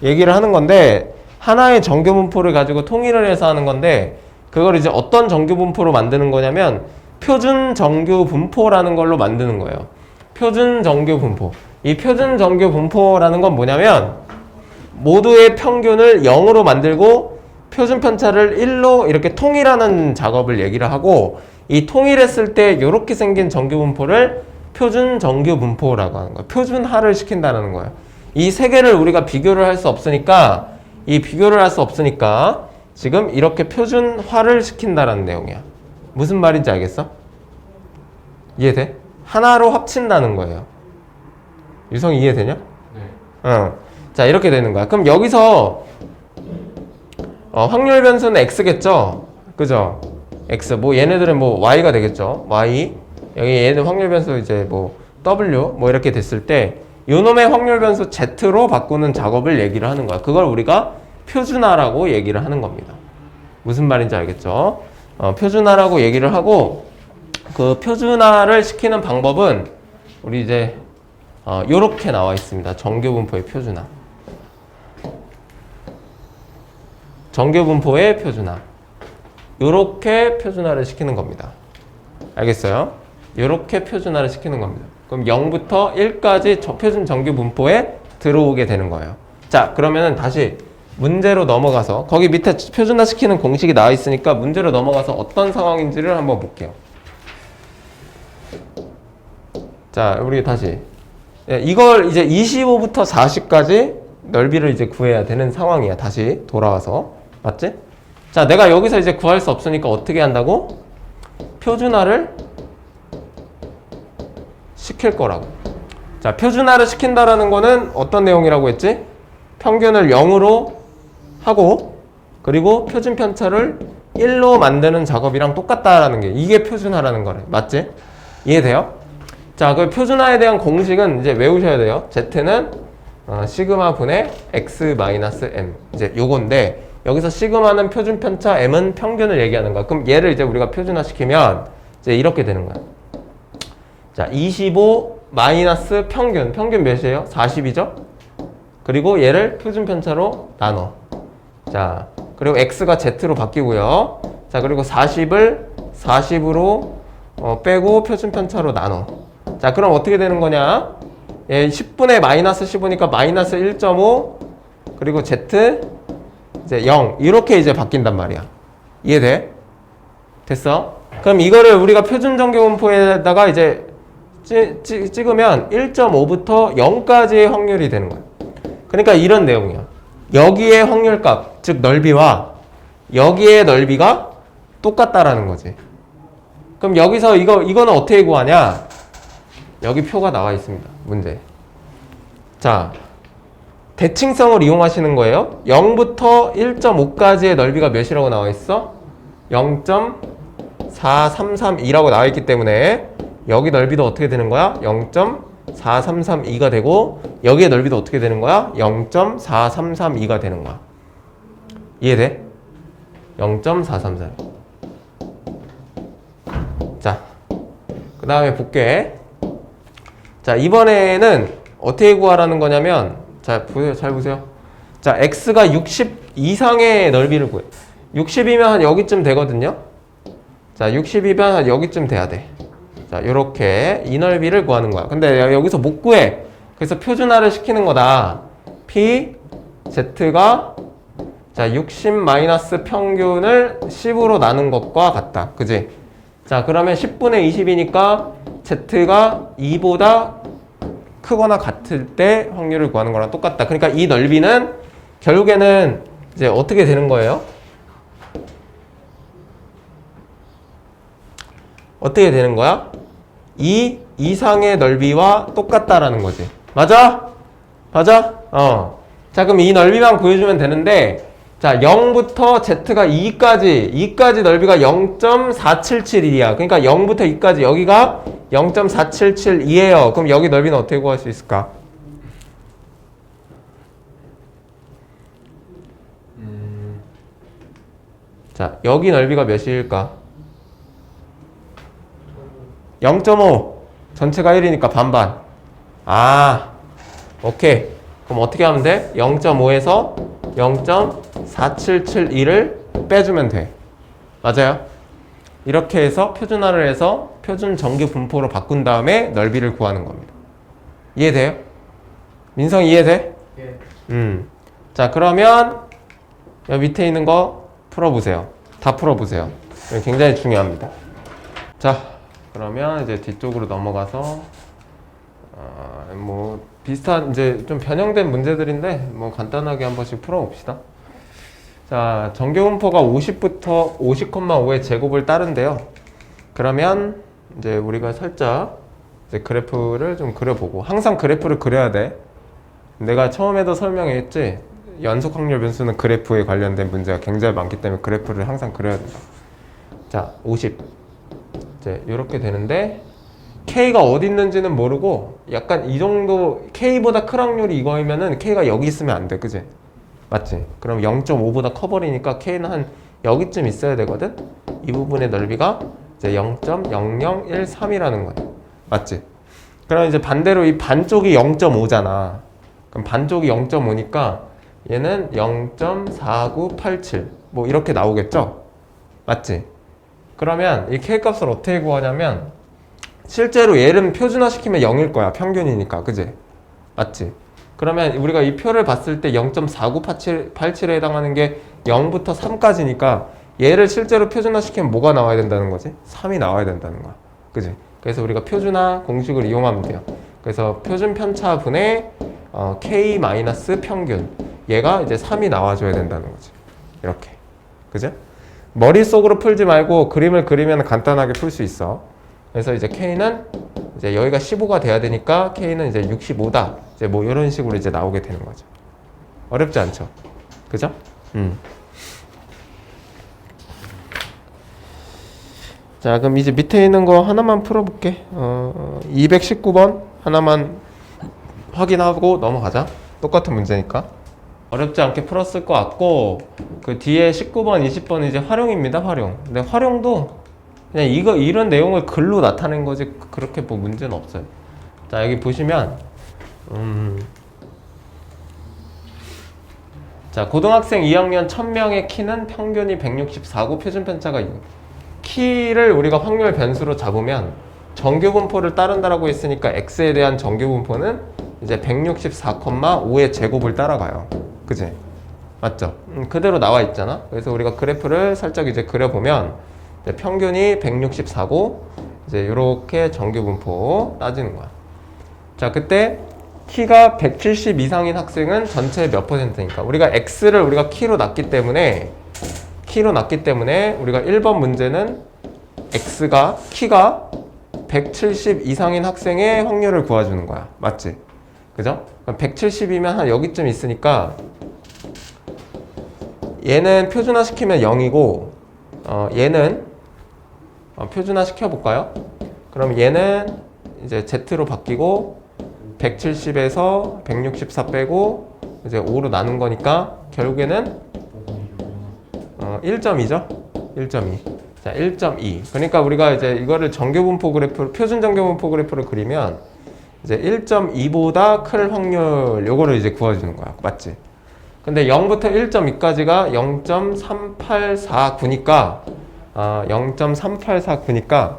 얘기를 하는 건데, 하나의 정규분포를 가지고 통일을 해서 하는 건데, 그걸 이제 어떤 정규분포로 만드는 거냐면 표준 정규분포라는 걸로 만드는 거예요. 표준 정규분포. 이 표준 정규분포라는 건 뭐냐면 모두의 평균을 0으로 만들고 표준 편차를 1로 이렇게 통일하는 작업을 얘기를 하고, 이 통일했을 때 이렇게 생긴 정규분포를 표준 정규분포라고 하는 거예요. 표준화를 시킨다는 거예요. 이 세 개를 우리가 비교를 할 수 없으니까, 지금 이렇게 표준화를 시킨다라는 내용이야. 무슨 말인지 알겠어? 이해돼? 하나로 합친다는 거예요. 유성이 이해되냐? 네. 자, 이렇게 되는 거야. 그럼 여기서 확률 변수는 x겠죠? 그죠? x. 뭐 얘네들은 뭐 y가 되겠죠? y. 여기 얘는 확률 변수 이제 뭐 w 뭐 이렇게 됐을 때 요놈의 확률 변수 z로 바꾸는 작업을 얘기를 하는 거야. 그걸 우리가 표준화라고 얘기를 하는 겁니다. 무슨 말인지 알겠죠? 표준화라고 얘기를 하고, 그 표준화를 시키는 방법은 우리 이제 요렇게 나와 있습니다. 정규분포의 표준화. 정규분포의 표준화. 요렇게 표준화를 시키는 겁니다. 알겠어요? 요렇게 표준화를 시키는 겁니다. 그럼 0부터 1까지 표준 정규분포에 들어오게 되는 거예요. 자, 그러면은 다시 문제로 넘어가서, 거기 밑에 표준화 시키는 공식이 나와 있으니까 문제로 넘어가서 어떤 상황인지를 한번 볼게요. 자, 우리 다시 예, 이걸 이제 25부터 40까지 넓이를 이제 구해야 되는 상황이야. 다시 돌아와서. 맞지? 자, 내가 여기서 이제 구할 수 없으니까 어떻게 한다고? 표준화를 시킬 거라고. 자, 표준화를 시킨다라는 거는 어떤 내용이라고 했지? 평균을 0으로 하고 그리고 표준 편차를 1로 만드는 작업이랑 똑같다라는 게 이게 표준화라는 거래. 맞지? 이해돼요? 자, 그 표준화에 대한 공식은 이제 외우셔야 돼요. Z는 시그마 분의 X 마이너스 M. 이제 요건데 여기서 시그마는 표준 편차, M은 평균을 얘기하는 거야. 그럼 얘를 이제 우리가 표준화 시키면 이제 이렇게 되는 거야. 자, 25 마이너스 평균. 평균 몇이에요? 40이죠? 그리고 얘를 표준 편차로 나눠. 자, 그리고 X가 Z로 바뀌고요. 자, 그리고 40을 40으로 빼고 표준 편차로 나눠. 자, 그럼 어떻게 되는 거냐? 예, 10분의 마이너스 15니까 마이너스 1.5 그리고 Z 이제 0 이렇게 이제 바뀐단 말이야. 이해돼? 됐어? 그럼 이거를 우리가 표준 정규분포에다가 이제 찍으면 1.5부터 0까지의 확률이 되는 거야. 그러니까 이런 내용이야. 여기의 확률값, 즉 넓이와 여기의 넓이가 똑같다라는 거지. 그럼 여기서 이거는 어떻게 구하냐? 여기 표가 나와 있습니다. 문제. 자, 대칭성을 이용하시는 거예요. 0부터 1.5까지의 넓이가 몇이라고 나와 있어? 0.4332라고 나와 있기 때문에 여기 넓이도 어떻게 되는 거야? 0.4332가 되고 여기의 넓이도 어떻게 되는 거야? 0.4332가 되는 거야. 이해돼? 0.433. 자, 그 다음에 볼게. 자, 이번에는 어떻게 구하라는 거냐면 자, 보세요. 잘 보세요. 자, x가 60 이상의 넓이를 구해. 60이면 한 여기쯤 되거든요. 자, 60이면 한 여기쯤 돼야 돼. 자, 요렇게 이 넓이를 구하는 거야. 근데 여기서 못 구해. 그래서 표준화를 시키는 거다. P, Z가 자, 60 마이너스 평균을 10으로 나눈 것과 같다. 그지? 자, 그러면 10분의 20이니까 Z가 2보다 크거나 같을 때 확률을 구하는 거랑 똑같다. 그러니까 이 넓이는 결국에는 이제 어떻게 되는 거예요? 어떻게 되는 거야? 이 이상의 넓이와 똑같다라는 거지. 맞아? 맞아? 자, 그럼 이 넓이만 구해주면 되는데 자, 0부터 Z가 2까지 넓이가 0.477이야. 그러니까 0부터 2까지 여기가 0.477이에요. 그럼 여기 넓이는 어떻게 구할 수 있을까? 자, 여기 넓이가 몇일까? 0.5. 전체가 1이니까 반반. 아, 오케이. 그럼 어떻게 하면 돼? 0.5에서 0.4772를 빼주면 돼. 맞아요? 이렇게 해서 표준화를 해서 표준 정규 분포로 바꾼 다음에 넓이를 구하는 겁니다. 이해돼요? 민성이 이해돼? 예. 자, 그러면 여기 밑에 있는 거 풀어보세요. 다 풀어보세요. 이거 굉장히 중요합니다. 자, 그러면 이제 뒤쪽으로 넘어가서 뭐 비슷한 이제 좀 변형된 문제들인데 뭐 간단하게 한 번씩 풀어봅시다. 자, 정규분포가 50부터 50,5의 제곱을 따른대요. 그러면 이제 우리가 살짝 이제 그래프를 좀 그려보고 항상 그래프를 그려야 돼. 내가 처음에도 설명했지. 연속 확률 변수는 그래프에 관련된 문제가 굉장히 많기 때문에 그래프를 항상 그려야 된다. 자, 50. 이제 이렇게 되는데 K가 어디 있는지는 모르고 약간 이 정도 K보다 큰 확률이 이거이면은 K가 여기 있으면 안 돼. 그지? 맞지? 그럼 0.5보다 커버리니까 K는 한 여기쯤 있어야 되거든? 이 부분의 넓이가 이제 0.0013이라는 거야. 맞지? 그럼 이제 반대로 이 반쪽이 0.5잖아. 그럼 반쪽이 0.5니까 얘는 0.4987 뭐 이렇게 나오겠죠? 맞지? 그러면 이 K값을 어떻게 구하냐면 실제로 얘는 표준화시키면 0일 거야. 평균이니까. 그지? 맞지? 그러면 우리가 이 표를 봤을 때 0.4987에 해당하는 게 0부터 3까지니까 얘를 실제로 표준화시키면 뭐가 나와야 된다는 거지? 3이 나와야 된다는 거야. 그지? 그래서 우리가 표준화 공식을 이용하면 돼요. 그래서 표준 편차분의 K 마이너스 평균. 얘가 이제 3이 나와줘야 된다는 거지. 이렇게. 그죠? 머릿속으로 풀지 말고 그림을 그리면 간단하게 풀 수 있어. 그래서 이제 K는 이제 여기가 15가 돼야 되니까 K는 이제 65다. 이제 뭐 이런 식으로 이제 나오게 되는 거죠. 어렵지 않죠? 그죠? 자, 그럼 이제 밑에 있는 거 하나만 풀어볼게. 219번 하나만 확인하고 넘어가자. 똑같은 문제니까. 어렵지 않게 풀었을 것 같고, 그 뒤에 19번, 20번 이제 활용입니다, 활용. 근데 활용도 그냥 이런 내용을 글로 나타낸 거지, 그렇게 뭐 문제는 없어요. 자, 여기 보시면, 자, 고등학생 2학년 1000명의 키는 평균이 164고 표준 편차가 6. 키를 우리가 확률 변수로 잡으면 정규 분포를 따른다라고 했으니까 x에 대한 정규 분포는 이제 164,5의 제곱을 따라가요. 그지? 맞죠? 그대로 나와 있잖아. 그래서 우리가 그래프를 살짝 이제 그려보면 이제 평균이 164고 이제 이렇게 정규 분포 따지는 거야. 자, 그때 키가 170 이상인 학생은 전체의 몇 %니까? 우리가 x를 우리가 키로 놨기 때문에 우리가 1번 문제는 키가 170 이상인 학생의 확률을 구해주는 거야. 맞지? 그죠? 170이면 한 여기쯤 있으니까 얘는 표준화 시키면 0이고 얘는 표준화 시켜볼까요? 그럼 얘는 이제 Z로 바뀌고 170에서 164 빼고 이제 5로 나눈 거니까 결국에는 1.2죠? 1.2. 자, 1.2. 그러니까 우리가 이제 이거를 정규분포 그래프, 표준 정규분포 그래프를 그리면 이제 1.2보다 클 확률 요거를 이제 구해주는 거야. 맞지? 근데 0부터 1.2까지가 0.3849니까 0.3849니까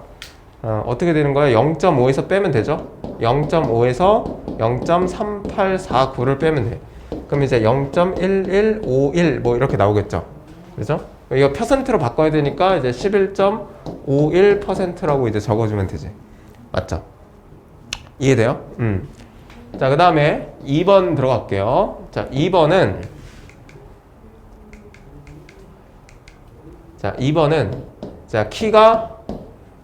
어떻게 되는 거야? 0.5에서 빼면 되죠? 0.5에서 0.3849를 빼면 돼. 그럼 이제 0.1151 뭐 이렇게 나오겠죠? 그죠? 이거 퍼센트로 바꿔야 되니까 이제 11.51%라고 이제 적어주면 되지. 맞죠? 이해돼요? 자, 그 다음에 2번 들어갈게요. 자, 2번은 자, 키가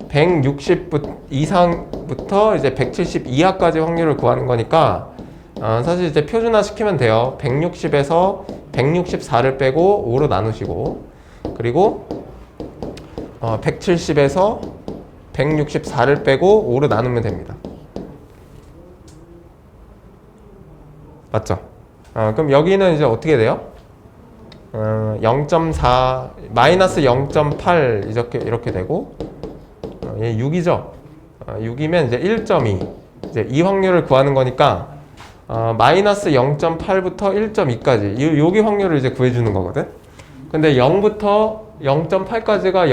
160 이상부터 이제 170 이하까지 확률을 구하는 거니까 사실 이제 표준화 시키면 돼요. 160에서 164를 빼고 5로 나누시고, 그리고 170에서 164를 빼고 5로 나누면 됩니다. 맞죠? 그럼 여기는 이제 어떻게 돼요? 0.4 마이너스 0.8 이렇게 되고 얘 6이죠? 6이면 이제 1.2 이제 이 확률을 구하는 거니까 마이너스 0.8부터 1.2까지 여기 확률을 이제 구해주는 거거든. 근데 0부터 0.8까지가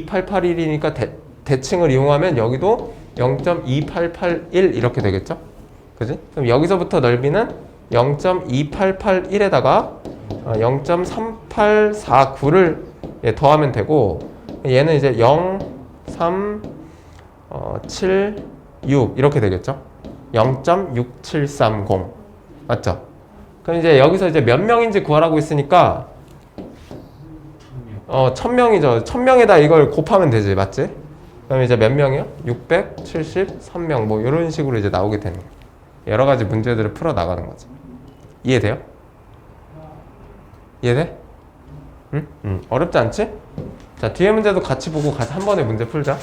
0.2881이니까 대칭을 이용하면 여기도 0.2881 이렇게 되겠죠? 그지? 그럼 여기서부터 넓이는 0.2881에다가 0.3849를 더하면 되고, 얘는 이제 0, 3, 7, 6 이렇게 되겠죠? 0.6730 맞죠? 그럼 이제 여기서 이제 몇 명인지 구하라고 했으니까 1000명이죠. 1000명에다 이걸 곱하면 되지. 맞지? 그럼 이제 몇 명이요? 673명 뭐 이런 식으로 이제 나오게 되는 거예요. 여러 가지 문제들을 풀어 나가는 거지. 이해돼요? 이해돼? 응? 어렵지 않지? 자, 뒤에 문제도 같이 보고 한 번에 문제 풀자.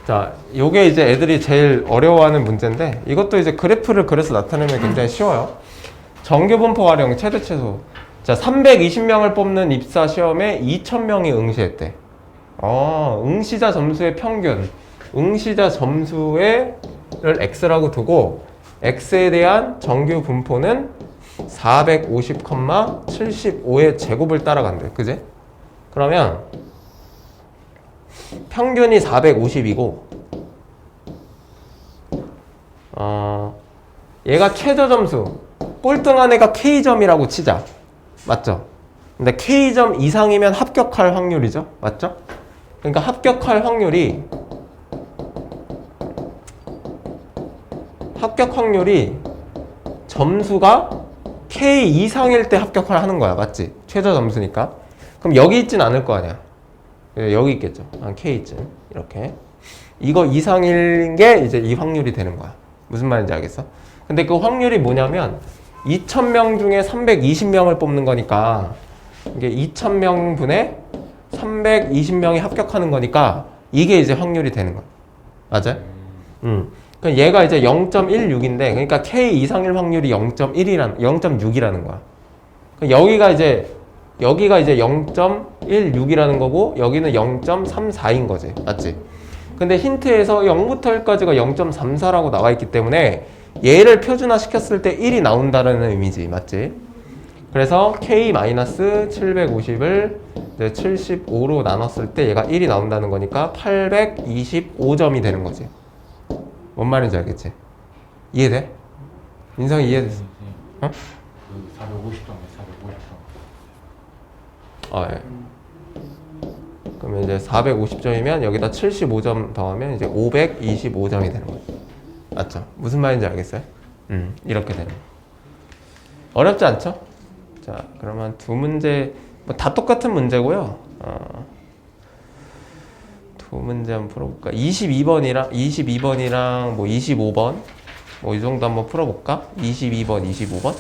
자, 요게 이제 애들이 제일 어려워하는 문제인데 이것도 이제 그래프를 그려서 나타내면 굉장히 쉬워요. 정규분포 활용 최대 최소. 자, 320명을 뽑는 입사 시험에 2000명이 응시했대. 응시자 점수의 평균. 응시자 점수를 x라고 두고 x에 대한 정규 분포는 450,75의 제곱을 따라간대. 그지? 그러면 평균이 450이고 얘가 최저 점수 꼴등한 애가 K점이라고 치자. 맞죠? 근데 K점 이상이면 합격할 확률이죠. 맞죠? 그러니까 합격할 확률이 합격 확률이 점수가 K 이상일 때 합격을 하는 거야. 맞지? 최저 점수니까. 그럼 여기 있진 않을 거 아니야. 여기 있겠죠. 한 K쯤. 이렇게. 이거 이상인 게 이제 이 확률이 되는 거야. 무슨 말인지 알겠어? 근데 그 확률이 뭐냐면 2,000명 중에 320명을 뽑는 거니까 이게 2,000명 분에 320명이 합격하는 거니까 이게 이제 확률이 되는 거야. 맞아요? 그러니까 얘가 이제 0.16인데 그러니까 K 이상일 확률이 0.6이라는 거야. 그러니까 여기가 이제 0.16이라는 거고 여기는 0.34인 거지. 맞지? 근데 힌트에서 0부터 1까지가 0.34라고 나와 있기 때문에 얘를 표준화 시켰을 때 1이 나온다는 의미지. 맞지? 그래서 K-750을 75로 나눴을 때 얘가 1이 나온다는 거니까 825점이 되는 거지. 뭔 말인지 알겠지? 이해돼? 인성이 이해됐어? 어? 그 450점에 450점. 아, 예. 그러면 이제 450점이면 여기다 75점 더하면 이제 525점이 되는 거예요. 맞죠? 무슨 말인지 알겠어요? 이렇게 되는 거예요. 어렵지 않죠? 자, 그러면 두 문제, 뭐 다 똑같은 문제고요. 두 문제 한번 풀어볼까? 22번이랑 뭐 25번 뭐 이 정도 한번 풀어볼까? 22번, 25번.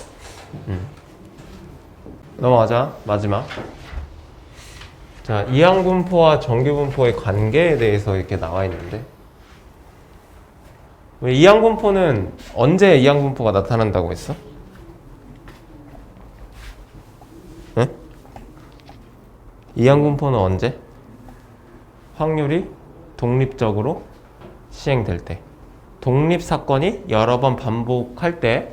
넘어가자. 마지막. 자, 이항분포와 정규분포의 관계에 대해서 이렇게 나와 있는데 이항분포는 언제 이항분포가 나타난다고 했어? 응? 이항분포는 언제? 확률이 독립적으로 시행될 때, 독립사건이 여러 번 반복할 때,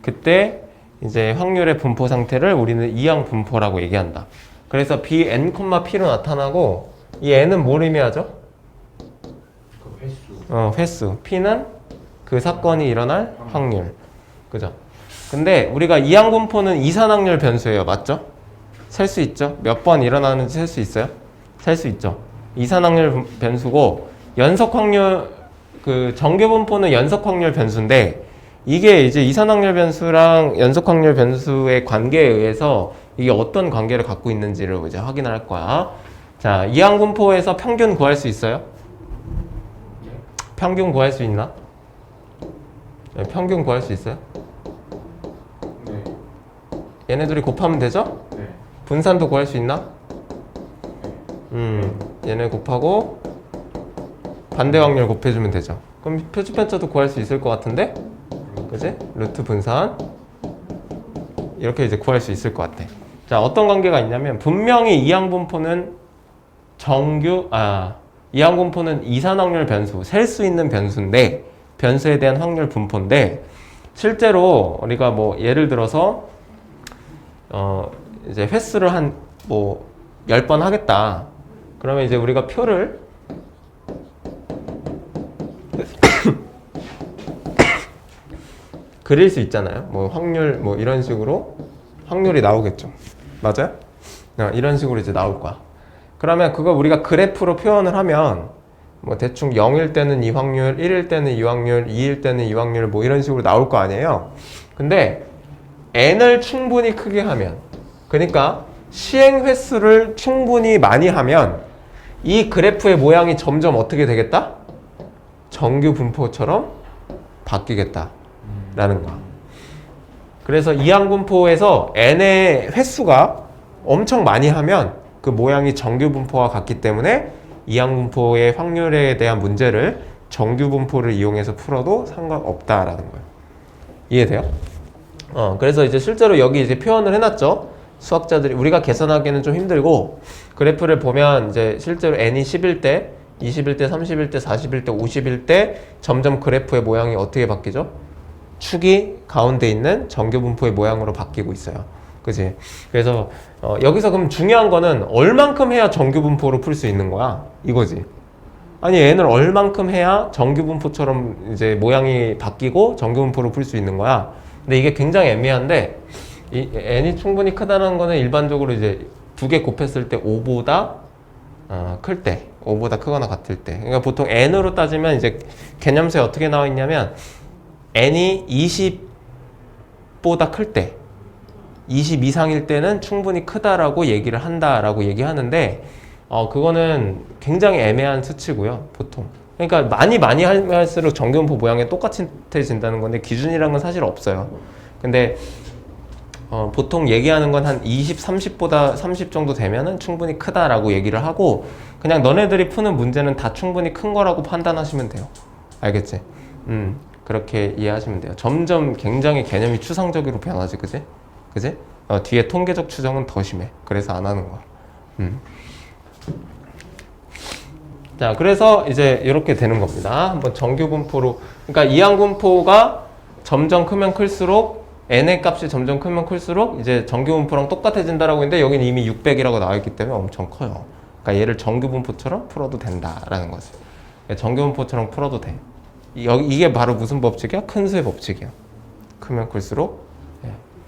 그때 이제 확률의 분포 상태를 우리는 이항분포라고 얘기한다. 그래서 bn, p로 나타나고 이 n은 뭘 의미하죠? 그 횟수. 횟수. p는 그 사건이 일어날 확률. 그죠? 근데 우리가 이항분포는 이산확률 변수예요. 맞죠? 셀 수 있죠? 몇 번 일어나는지 셀 수 있어요? 셀 수 있죠. 이산확률 변수고 연속확률 그 정규분포는 연속확률 변수인데 이게 이제 이산확률 변수랑 연속확률 변수의 관계에 의해서 이게 어떤 관계를 갖고 있는지를 이제 확인을 할 거야. 자, 이항분포에서 평균 구할 수 있어요? 평균 구할 수 있나? 네, 평균 구할 수 있어요? 네. 얘네들이 곱하면 되죠? 네. 분산도 구할 수 있나? 얘네 곱하고 반대 확률 곱해주면 되죠. 그럼 표준편차도 구할 수 있을 것 같은데? 그지? 루트 분산 이렇게 이제 구할 수 있을 것 같아. 자, 어떤 관계가 있냐면 분명히 이항분포는 이항분포는 이산확률 변수, 셀 수 있는 변수인데 변수에 대한 확률 분포인데 실제로 우리가 뭐 예를 들어서 이제 횟수를 한 뭐 10번 하겠다. 그러면 이제 우리가 표를 그릴 수 있잖아요. 뭐 확률 뭐 이런 식으로 확률이 나오겠죠. 맞아요? 이런 식으로 이제 나올 거야. 그러면 그거 우리가 그래프로 표현을 하면 뭐 대충 0일 때는 이 확률, 1일 때는 이 확률, 2일 때는 이 확률 뭐 이런 식으로 나올 거 아니에요. 근데 n을 충분히 크게 하면, 그러니까 시행 횟수를 충분히 많이 하면 이 그래프의 모양이 점점 어떻게 되겠다? 정규 분포처럼 바뀌겠다 라는 거야. 그래서 이항분포에서 n의 횟수가 엄청 많이 하면 그 모양이 정규 분포와 같기 때문에 이항분포의 확률에 대한 문제를 정규 분포를 이용해서 풀어도 상관없다라는 거예요. 이해돼요? 그래서 이제 실제로 여기 이제 표현을 해놨죠. 수학자들이 우리가 계산하기에는 좀 힘들고 그래프를 보면 이제 실제로 n이 10일 때, 20일 때, 30일 때, 40일 때, 50일 때 점점 그래프의 모양이 어떻게 바뀌죠? 축이 가운데 있는 정규 분포의 모양으로 바뀌고 있어요. 그치? 그래서 여기서 그럼 중요한 거는 얼만큼 해야 정규 분포로 풀 수 있는 거야? 이거지. 아니 n을 얼만큼 해야 정규 분포처럼 이제 모양이 바뀌고 정규 분포로 풀 수 있는 거야? 근데 이게 굉장히 애매한데 이 n이 충분히 크다는 거는 일반적으로 이제 두 개 곱했을 때 5보다 클 때, 5보다 크거나 같을 때. 그러니까 보통 n으로 따지면 이제 개념서에 어떻게 나와 있냐면 n이 20보다 클 때, 20 이상일 때는 충분히 크다라고 얘기를 한다라고 얘기하는데 그거는 굉장히 애매한 수치고요, 보통. 그러니까 많이 할수록 정규분포 모양이 똑같아진다는 건데 기준이란 건 사실 없어요. 근데 보통 얘기하는 건 한 20, 30보다 30 정도 되면은 충분히 크다라고 얘기를 하고 그냥 너네들이 푸는 문제는 다 충분히 큰 거라고 판단하시면 돼요. 알겠지? 그렇게 이해하시면 돼요. 점점 굉장히 개념이 추상적으로 변하지, 그지? 그지? 뒤에 통계적 추정은 더 심해. 그래서 안 하는 거야. 자, 그래서 이제 이렇게 되는 겁니다. 한번 정규 분포로, 그러니까 이항 분포가 점점 크면 클수록 n의 값이 점점 크면 클수록 이제 정규 분포랑 똑같아진다라고 했는데 여기는 이미 600이라고 나와 있기 때문에 엄청 커요. 그러니까 얘를 정규 분포처럼 풀어도 된다라는 거지. 정규 분포처럼 풀어도 돼. 이게 바로 무슨 법칙이야? 큰 수의 법칙이야. 크면 클수록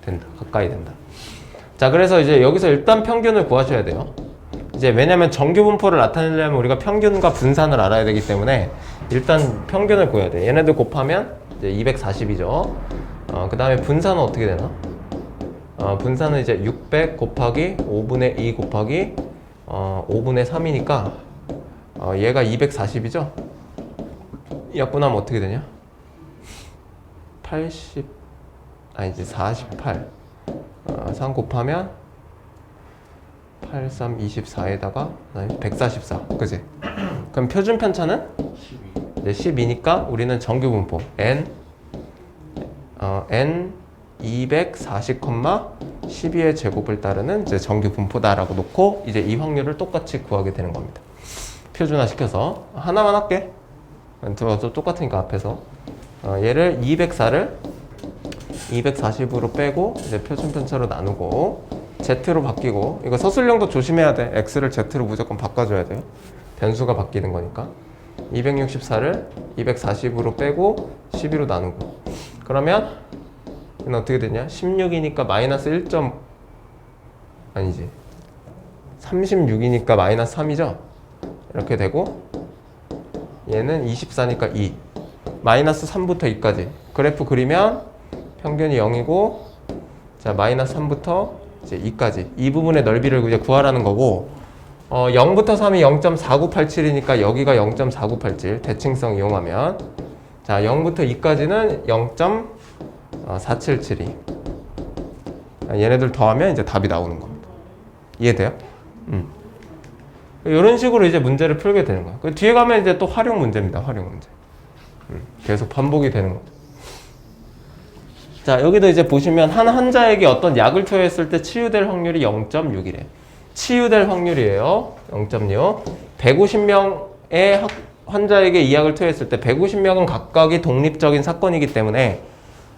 된다. 가까이 된다. 자, 그래서 이제 여기서 일단 평균을 구하셔야 돼요. 이제 왜냐면 정규 분포를 나타내려면 우리가 평균과 분산을 알아야 되기 때문에 일단 평균을 구해야 돼. 얘네들 곱하면 이제 240이죠. 그 다음에 분산은 어떻게 되나? 분산은 이제 600 곱하기 5분의 2 곱하기 5분의 3이니까 얘가 240이죠? 약분하면 어떻게 되냐? 80 아니지 48 3 곱하면 8, 3, 24에다가 144 그지? 그럼 표준 편차는? 12니까 우리는 정규 분포 n 240, 12의 제곱을 따르는 이제 정규 분포다라고 놓고 이제 이 확률을 똑같이 구하게 되는 겁니다. 표준화 시켜서 하나만 할게. 똑같으니까 앞에서 얘를 204를 240으로 빼고 이제 표준 편차로 나누고 z로 바뀌고 이거 서술형도 조심해야 돼. x를 z로 무조건 바꿔줘야 돼요. 변수가 바뀌는 거니까 264를 240으로 빼고 12로 나누고 그러면 이건 어떻게 되냐? 16이니까 마이너스 1. 아니지 36이니까 마이너스 3이죠? 이렇게 되고 얘는 24니까 2 마이너스 3부터 2까지 그래프 그리면 평균이 0이고 자 마이너스 3부터 이제 2까지 이 부분의 넓이를 이제 구하라는 거고 0부터 3이 0.4987이니까 여기가 0.4987 대칭성 이용하면 자 0부터 2까지는 0.4772 얘네들 더하면 이제 답이 나오는 겁니다. 이해돼요? 이런 식으로 이제 문제를 풀게 되는 거야. 그 뒤에 가면 이제 또 활용 문제입니다. 활용 문제. 계속 반복이 되는 거죠. 자, 여기도 이제 보시면 한 환자에게 어떤 약을 투여했을 때 치유될 확률이 0.6이래. 치유될 확률이에요. 0.6. 150명의 환자에게 이 약을 투여했을 때 150명은 각각이 독립적인 사건이기 때문에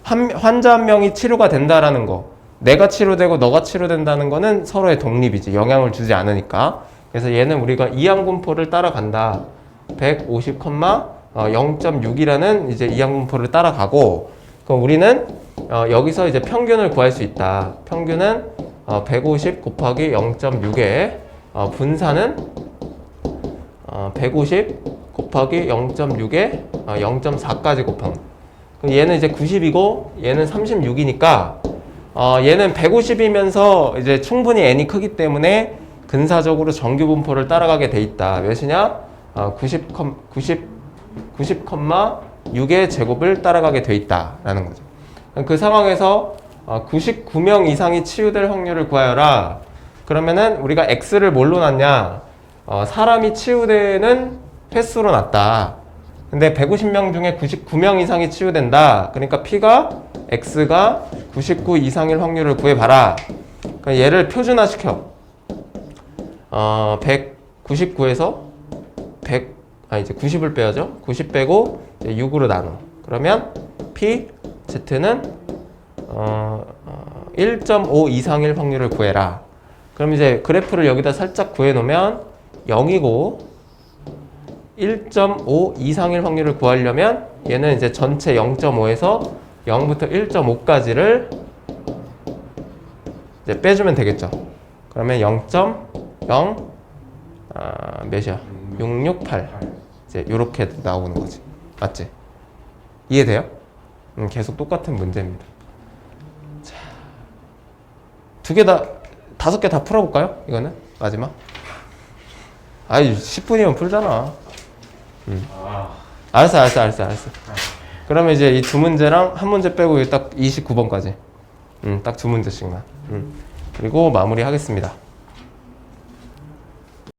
환자 한 명이 치료가 된다라는 거, 내가 치료되고 너가 치료된다는 거는 서로의 독립이지. 영향을 주지 않으니까. 그래서 얘는 우리가 이항분포를 따라간다. 150, 0.6이라는 이제 이항분포를 따라가고, 그럼 우리는 여기서 이제 평균을 구할 수 있다. 평균은 150 곱하기 0.6에 분산은 150 곱하기 0.6에 0.4까지 곱한 거. 그럼 얘는 이제 90이고 얘는 36이니까 얘는 150이면서 이제 충분히 n이 크기 때문에 근사적으로 정규 분포를 따라가게 돼 있다. 몇이냐? 90,6의 제곱을 따라가게 돼 있다라는 거죠. 그 상황에서 99명 이상이 치유될 확률을 구하여라. 그러면은 우리가 x를 뭘로 놨냐? 사람이 치유되는 횟수로 놨다. 근데 150명 중에 99명 이상이 치유된다. 그러니까 p가 x가 99 이상일 확률을 구해봐라. 그러니까 얘를 표준화 시켜. 199에서 90을 빼야죠. 90 빼고 6으로 나눠. 그러면 p z는 1.5 이상일 확률을 구해라. 그럼 이제 그래프를 여기다 살짝 구해놓으면 0이고 1.5 이상일 확률을 구하려면 얘는 이제 전체 0.5에서 0부터 1.5까지를 이제 빼주면 되겠죠. 그러면 0.0 몇이야? 668 이제 요렇게 나오는 거지. 맞지? 이해돼요? 계속 똑같은 문제입니다. 자, 2개 다, 5개 다 풀어볼까요? 이거는 마지막. 아이 10분이면 풀잖아. 아, 알았어. 그러면 이제 이 2문제랑 한 문제 빼고 딱 29번까지. 딱 2문제씩만. 그리고 마무리하겠습니다.